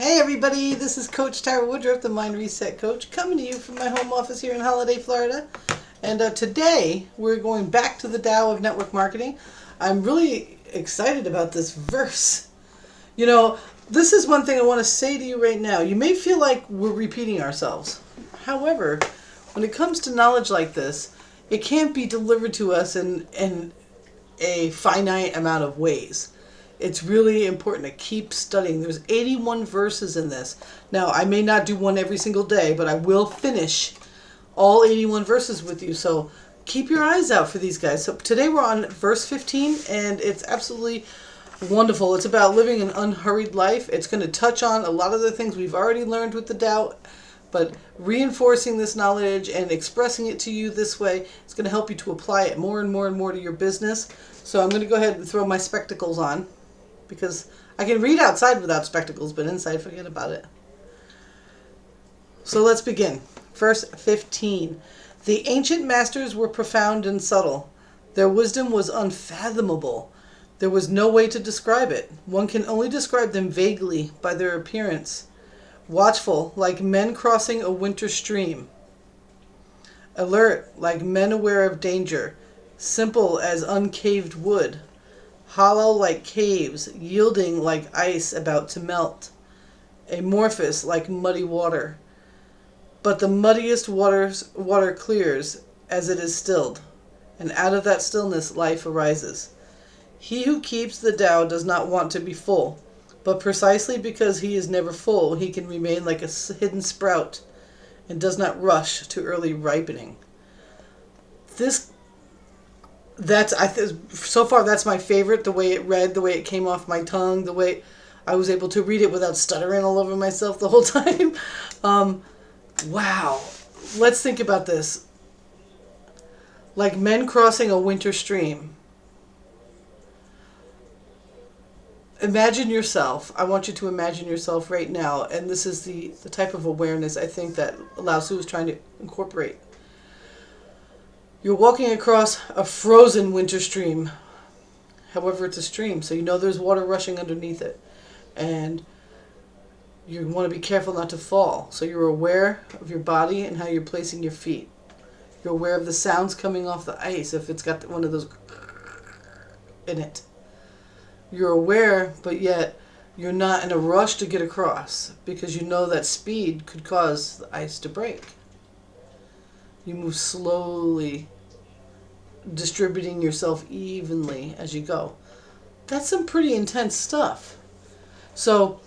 Hey everybody, this is Coach Tara Woodruff, the Mind Reset Coach, coming to you from my home office here in Holiday, Florida. And today we're going back to the Tao of Network Marketing. I'm really excited about this verse. You know, this is one thing I want to say to you right now. You may feel like we're repeating ourselves. However, when it comes to knowledge like this, it can't be delivered to us in a finite amount of ways. It's really important to keep studying. There's 81 verses in this. Now, I may not do one every single day, but I will finish all 81 verses with you. So keep your eyes out for these guys. So today we're on verse 15, and it's absolutely wonderful. It's about living an unhurried life. It's going to touch on a lot of the things we've already learned with the Tao, but reinforcing this knowledge and expressing it to you this way is going to help you to apply it more and more and more to your business. So I'm going to go ahead and throw my spectacles on, because I can read outside without spectacles, but inside, forget about it. So let's begin. Verse 15. The ancient masters were profound and subtle. Their wisdom was unfathomable. There was no way to describe it. One can only describe them vaguely by their appearance. Watchful, like men crossing a winter stream. Alert, like men aware of danger. Simple as uncaved wood. Hollow like caves, yielding like ice about to melt. Amorphous like muddy water. But the muddiest water clears as it is stilled, and out of that stillness life arises. He who keeps the Tao does not want to be full, but precisely because he is never full, he can remain like a hidden sprout and does not rush to early ripening. So far that's my favorite, the way it read, the way it came off my tongue, the way I was able to read it without stuttering all over myself the whole time. Wow. Let's think about this. Like men crossing a winter stream. Imagine yourself. I want you to imagine yourself right now, and this is the type of awareness I think that Lao Tzu is trying to incorporate. You're walking across a frozen winter stream. However, it's a stream, so you know there's water rushing underneath it. And you want to be careful not to fall. So you're aware of your body and how you're placing your feet. You're aware of the sounds coming off the ice if it's got one of those in it. You're aware, but yet you're not in a rush to get across, because you know that speed could cause the ice to break. You move slowly, distributing yourself evenly as you go. That's some pretty intense stuff. So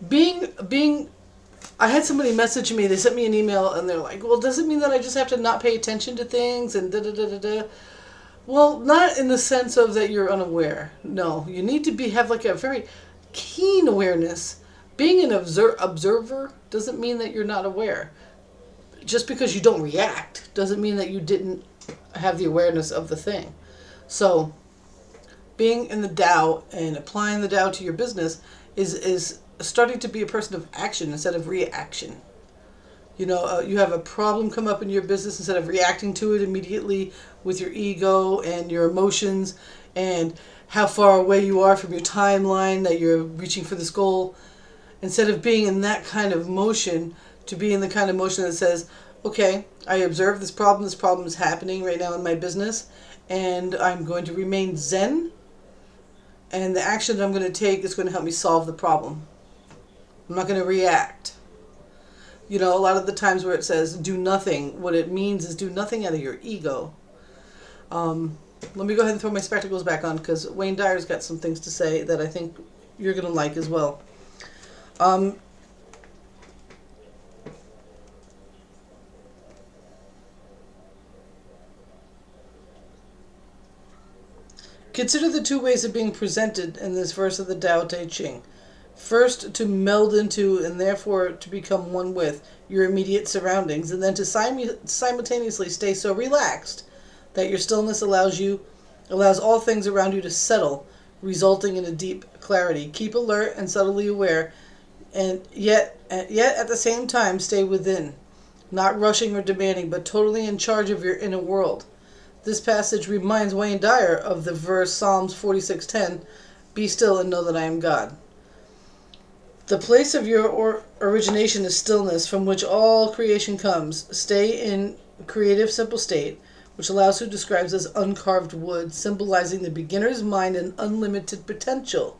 I had somebody message me, they sent me an email, and they're like, well, does it mean that I just have to not pay attention to things and da-da-da-da-da? Well, not in the sense of that you're unaware. No, you need to have like a very keen awareness. Being an observer doesn't mean that you're not aware. Just because you don't react doesn't mean that you didn't have the awareness of the thing. So being in the Tao and applying the Tao to your business is starting to be a person of action instead of reaction. You know, you have a problem come up in your business, instead of reacting to it immediately with your ego and your emotions and how far away you are from your timeline that you're reaching for this goal. Instead of being in that kind of motion, to be in the kind of motion that says, okay, I observe this problem is happening right now in my business, and I'm going to remain zen, and the action that I'm going to take is going to help me solve the problem. I'm not going to react. You know, a lot of the times where it says do nothing, what it means is do nothing out of your ego. Let me go ahead and throw my spectacles back on, because Wayne Dyer's got some things to say that I think you're going to like as well. Consider the two ways of being presented in this verse of the Tao Te Ching. First, to meld into and therefore to become one with your immediate surroundings, and then to simultaneously stay so relaxed that your stillness allows all things around you to settle, resulting in a deep clarity. Keep alert and subtly aware, and yet at the same time stay within, not rushing or demanding, but totally in charge of your inner world. This passage reminds Wayne Dyer of the verse Psalms 46:10, "Be still and know that I am God." The place of your origination is stillness, from which all creation comes. Stay in creative, simple state, which allows who describes as uncarved wood, symbolizing the beginner's mind and unlimited potential.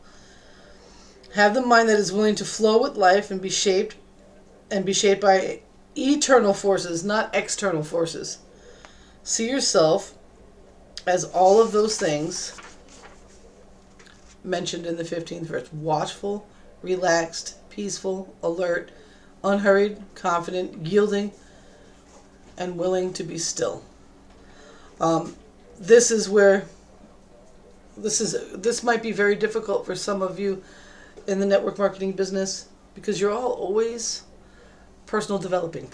Have the mind that is willing to flow with life and be shaped by eternal forces, not external forces. See yourself as all of those things mentioned in the 15th verse: watchful, relaxed, peaceful, alert, unhurried, confident, yielding, and willing to be still. This might be very difficult for some of you in the network marketing business, because you're all always personal developing,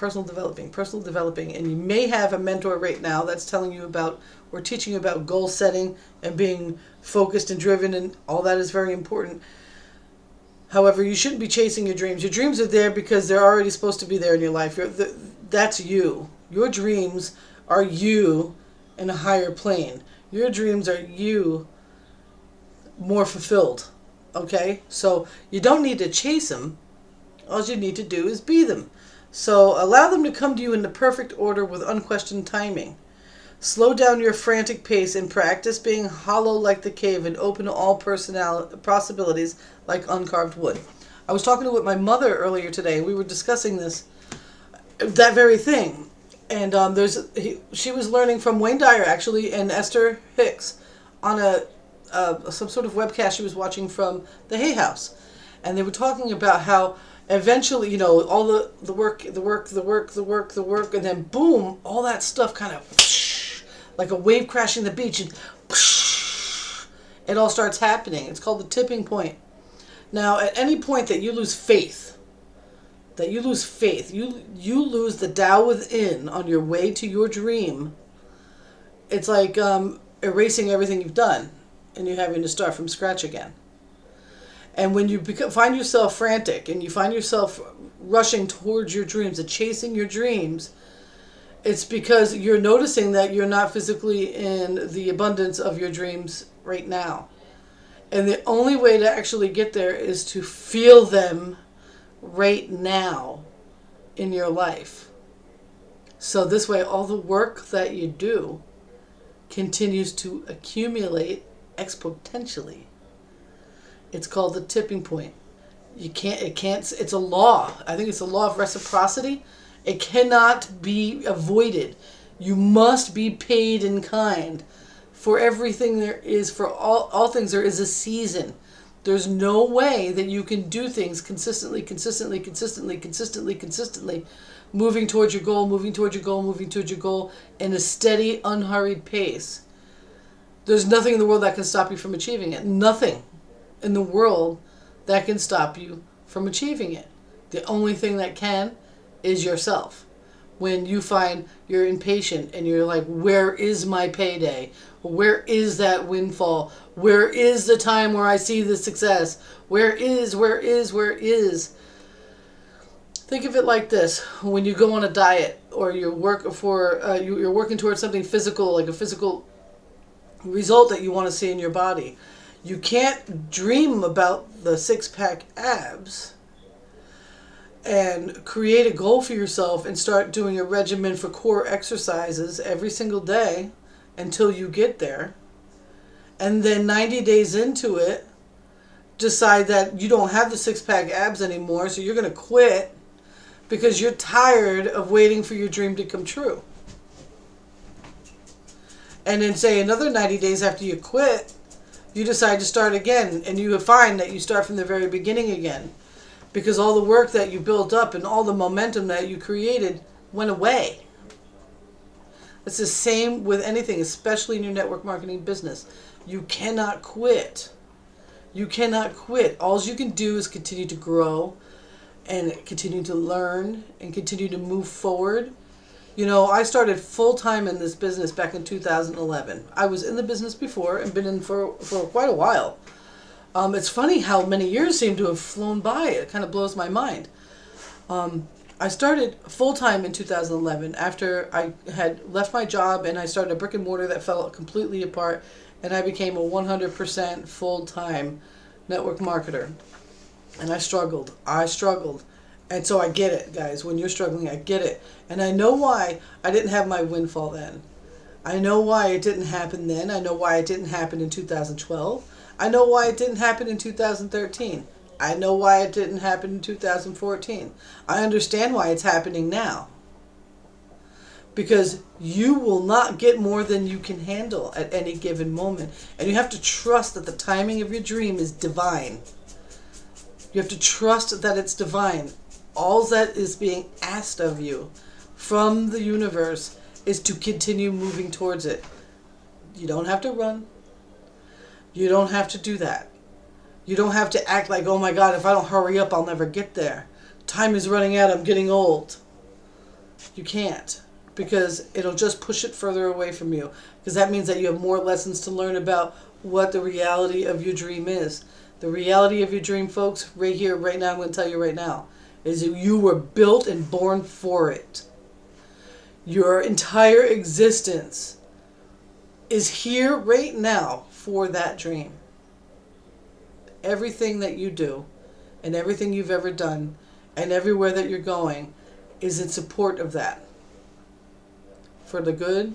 and you may have a mentor right now that's telling you about or teaching you about goal setting and being focused and driven, and all that is very important. However, you shouldn't be chasing your dreams. Your dreams are there because they're already supposed to be there in your life. That's you. Your dreams are you in a higher plane. Your dreams are you more fulfilled. Okay? So you don't need to chase them. All you need to do is be them. So allow them to come to you in the perfect order with unquestioned timing. Slow down your frantic pace and practice being hollow like the cave and open to all possibilities like uncarved wood. I was talking with my mother earlier today. We were discussing that very thing. And she was learning from Wayne Dyer, actually, and Esther Hicks on some sort of webcast she was watching from the Hay House. And they were talking about how eventually, all the work, and then boom, all that stuff kind of like a wave crashing the beach, and it all starts happening. It's called the tipping point. Now, at any point that you lose faith, you lose the Tao within on your way to your dream. It's like erasing everything you've done and you having to start from scratch again. And when you find yourself frantic and you find yourself rushing towards your dreams and chasing your dreams, it's because you're noticing that you're not physically in the abundance of your dreams right now. And the only way to actually get there is to feel them right now in your life. So this way, all the work that you do continues to accumulate exponentially. It's called the tipping point. It's a law. I think it's a law of reciprocity. It cannot be avoided. You must be paid in kind. For everything there is, for all things there is a season. There's no way that you can do things consistently, moving towards your goal, in a steady, unhurried pace. There's nothing in the world that can stop you from achieving it. Nothing in the world that can stop you from achieving it. The only thing that can is yourself. When you find you're impatient and you're like, where is my payday? Where is that windfall? Where is the time where I see the success? Where is? Think of it like this. When you go on a diet or you're working towards something physical, like a physical result that you want to see in your body, you can't dream about the six-pack abs and create a goal for yourself and start doing a regimen for core exercises every single day until you get there. And then 90 days into it, decide that you don't have the six-pack abs anymore, so you're going to quit because you're tired of waiting for your dream to come true. And then say another 90 days after you quit, you decide to start again, and you find that you start from the very beginning again, because all the work that you built up and all the momentum that you created went away. It's the same with anything, especially in your network marketing business. You cannot quit. You cannot quit. All you can do is continue to grow and continue to learn and continue to move forward. I started full-time in this business back in 2011. I was in the business before and been in for quite a while. It's funny how many years seem to have flown by. It kind of blows my mind. I started full-time in 2011 after I had left my job, and I started a brick and mortar that fell completely apart, and I became a 100% full-time network marketer. And I struggled. And so I get it, guys. When you're struggling, I get it. And I know why I didn't have my windfall then. I know why it didn't happen then. I know why it didn't happen in 2012. I know why it didn't happen in 2013. I know why it didn't happen in 2014. I understand why it's happening now. Because you will not get more than you can handle at any given moment. And you have to trust that the timing of your dream is divine. You have to trust that it's divine. All that is being asked of you from the universe is to continue moving towards it. You don't have to run. You don't have to do that. You don't have to act like, oh my God, if I don't hurry up, I'll never get there. Time is running out, I'm getting old. You can't, because it'll just push it further away from you. Because that means that you have more lessons to learn about what the reality of your dream is. The reality of your dream, folks, right here, right now, I'm going to tell you right now, is that you were built and born for it. Your entire existence is here right now for that dream. Everything that you do and everything you've ever done and everywhere that you're going is in support of that. For the good,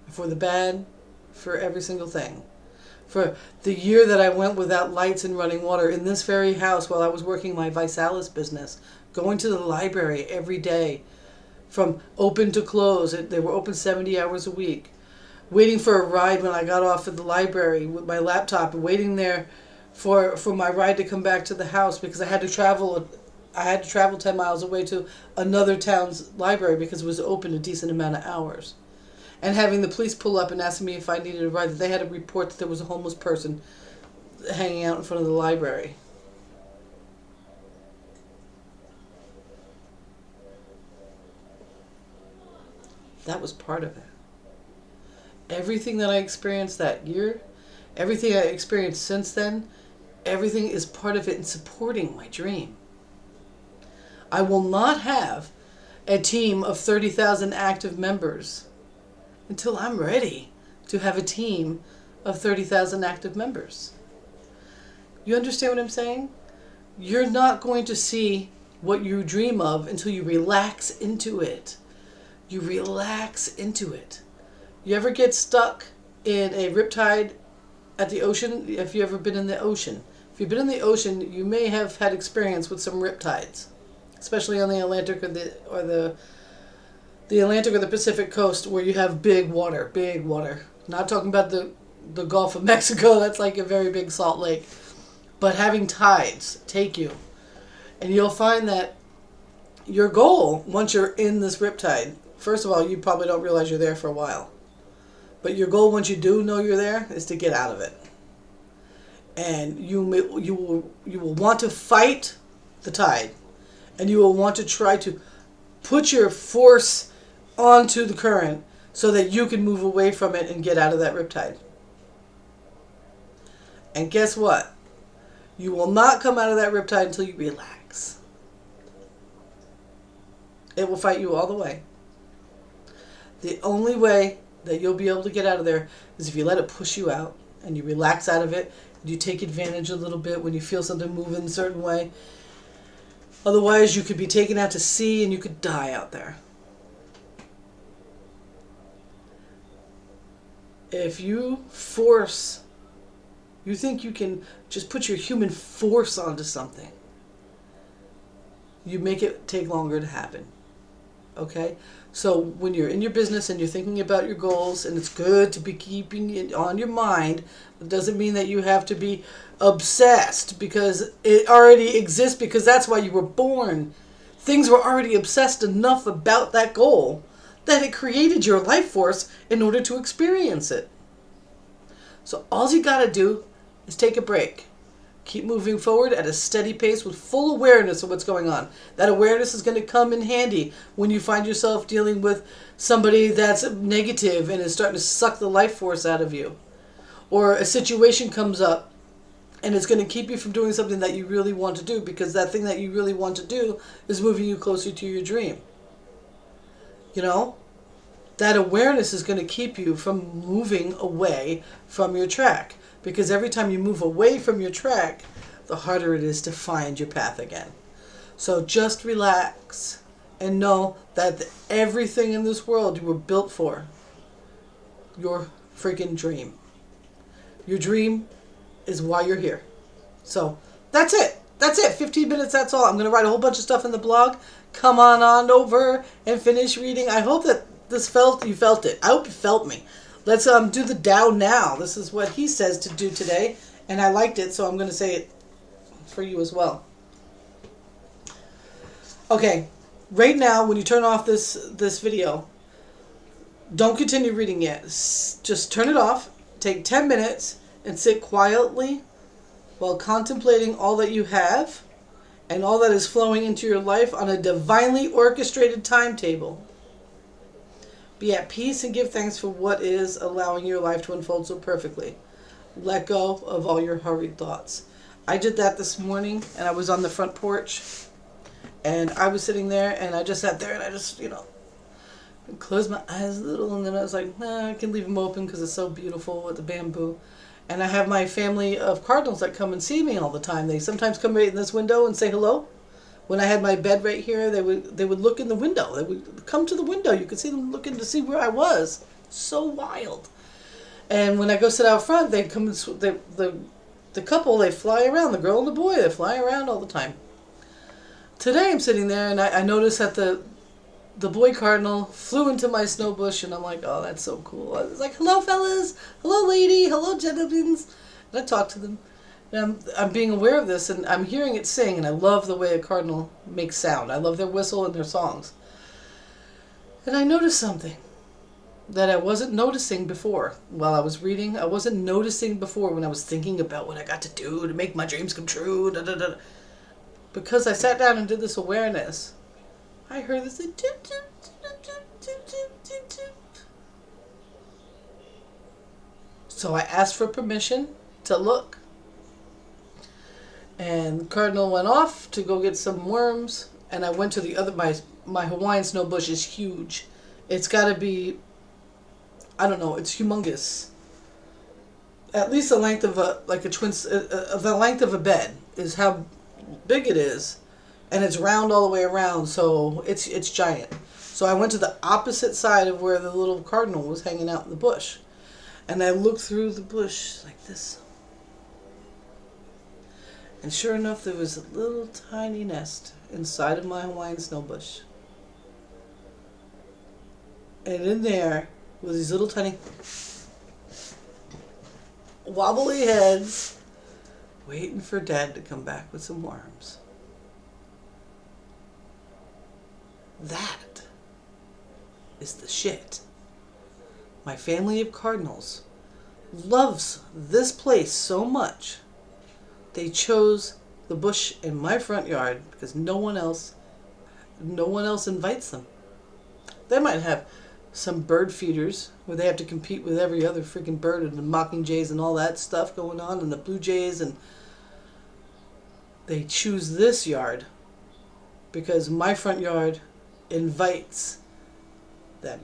for the bad, for every single thing. For the year that I went without lights and running water in this very house while I was working my Visalis business, going to the library every day from open to close. They were open 70 hours a week. Waiting for a ride when I got off at the library with my laptop and waiting there for my ride to come back to the house because I had to travel 10 miles away to another town's library because it was open a decent amount of hours. And having the police pull up and ask me if I needed a ride, that they had a report that there was a homeless person hanging out in front of the library. That was part of it. Everything that I experienced that year, everything I experienced since then, everything is part of it in supporting my dream. I will not have a team of 30,000 active members until I'm ready to have a team of 30,000 active members. You understand what I'm saying? You're not going to see what you dream of until you relax into it. You relax into it. You ever get stuck in a riptide at the ocean? If you've ever been in the ocean. If you've been in the ocean, you may have had experience with some riptides, especially on the Atlantic or the Atlantic or the Pacific coast where you have big water. Not talking about the Gulf of Mexico, that's like a very big salt lake. But having tides take you. And you'll find that your goal, once you're in this riptide, first of all, you probably don't realize you're there for a while. But your goal, once you do know you're there, is to get out of it. And you will want to fight the tide. And you will want to try to put your force onto the current so that you can move away from it and get out of that riptide. And guess what? You will not come out of that riptide until you relax. It will fight you all the way. The only way that you'll be able to get out of there is if you let it push you out and you relax out of it. You take advantage a little bit when you feel something moving a certain way. Otherwise, you could be taken out to sea and you could die out there. If you think you can just put your human force onto something, you make it take longer to happen. Okay? So when you're in your business and you're thinking about your goals, and it's good to be keeping it on your mind, it doesn't mean that you have to be obsessed because it already exists, because that's why you were born. Things were already obsessed enough about that goal that it created your life force in order to experience it. So all you got to do is take a break. Keep moving forward at a steady pace with full awareness of what's going on. That awareness is going to come in handy when you find yourself dealing with somebody that's negative and is starting to suck the life force out of you. Or a situation comes up and it's going to keep you from doing something that you really want to do, because that thing that you really want to do is moving you closer to your dream. You know? That awareness is going to keep you from moving away from your track. Because every time you move away from your track, the harder it is to find your path again. So just relax and know that everything in this world you were built for, your freaking dream. Your dream is why you're here. So that's it. That's it. 15 minutes, that's all. I'm going to write a whole bunch of stuff in the blog. Come on over and finish reading. I hope that you felt it. I hope you felt me. Let's do the Tao now. This is what he says to do today. And I liked it, so I'm going to say it for you as well. Okay. Right now, when you turn off this video, don't continue reading yet. Just turn it off. Take 10 minutes and sit quietly while contemplating all that you have and all that is flowing into your life on a divinely orchestrated timetable. Be at peace and give thanks for what is allowing your life to unfold so perfectly. Let go of all your hurried thoughts. I did that this morning, and I was on the front porch, and I was sitting there, and I just sat there, and I just, closed my eyes a little, and then I was like, nah, I can leave them open because it's so beautiful with the bamboo. And I have my family of cardinals that come and see me all the time. They sometimes come right in this window and say hello. When I had my bed right here, they would look in the window. They would come to the window. You could see them looking to see where I was. So wild. And when I go sit out front, they come and the couple, they fly around. The girl and the boy, they fly around all the time. Today I'm sitting there, and I noticed that the boy cardinal flew into my snow bush, and I'm like, oh, that's so cool. I was like, hello, fellas. Hello, lady. Hello, gentlemen. And I talked to them. And I'm being aware of this, and I'm hearing it sing, and I love the way a cardinal makes sound. I love their whistle and their songs. And I noticed something that I wasn't noticing before while I was reading. I wasn't noticing before when I was thinking about what I got to do to make my dreams come true. Da, da, da. Because I sat down and did this awareness, I heard this like, toot, toot, toot, toot, toot, toot, toot, toot. So I asked for permission to look. And Cardinal went off to go get some worms, and I went to the other. My Hawaiian snow bush is huge. It's got to be, I don't know, it's humongous. At least the length of the length of a bed is how big it is, and it's round all the way around, so it's giant. So I went to the opposite side of where the little cardinal was hanging out in the bush, and I looked through the bush like this. And sure enough, there was a little tiny nest inside of my Hawaiian snow bush. And in there were these little tiny wobbly heads waiting for Dad to come back with some worms. That is the shit. My family of cardinals loves this place so much. They chose the bush in my front yard because no one else invites them. They might have some bird feeders where they have to compete with every other freaking bird and the mockingjays and all that stuff going on and the blue jays, and they choose this yard because my front yard invites them.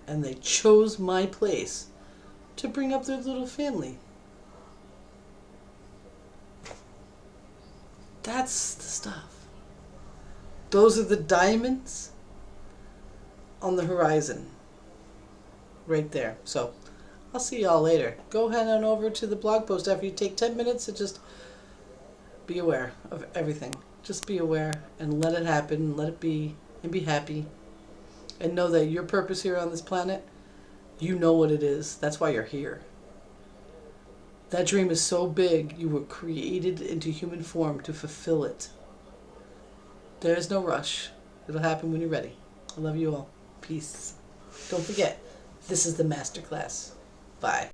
And they chose my place to bring up their little family. That's the stuff. Those are the diamonds on the horizon. Right there. So, I'll see y'all later. Go head on over to the blog post after you take 10 minutes to just be aware of everything. Just be aware and let it happen, let it be, and be happy. And know that your purpose here on this planet, you know what it is. That's why you're here. That dream is so big, you were created into human form to fulfill it. There is no rush. It'll happen when you're ready. I love you all. Peace. Don't forget, this is the masterclass. Bye.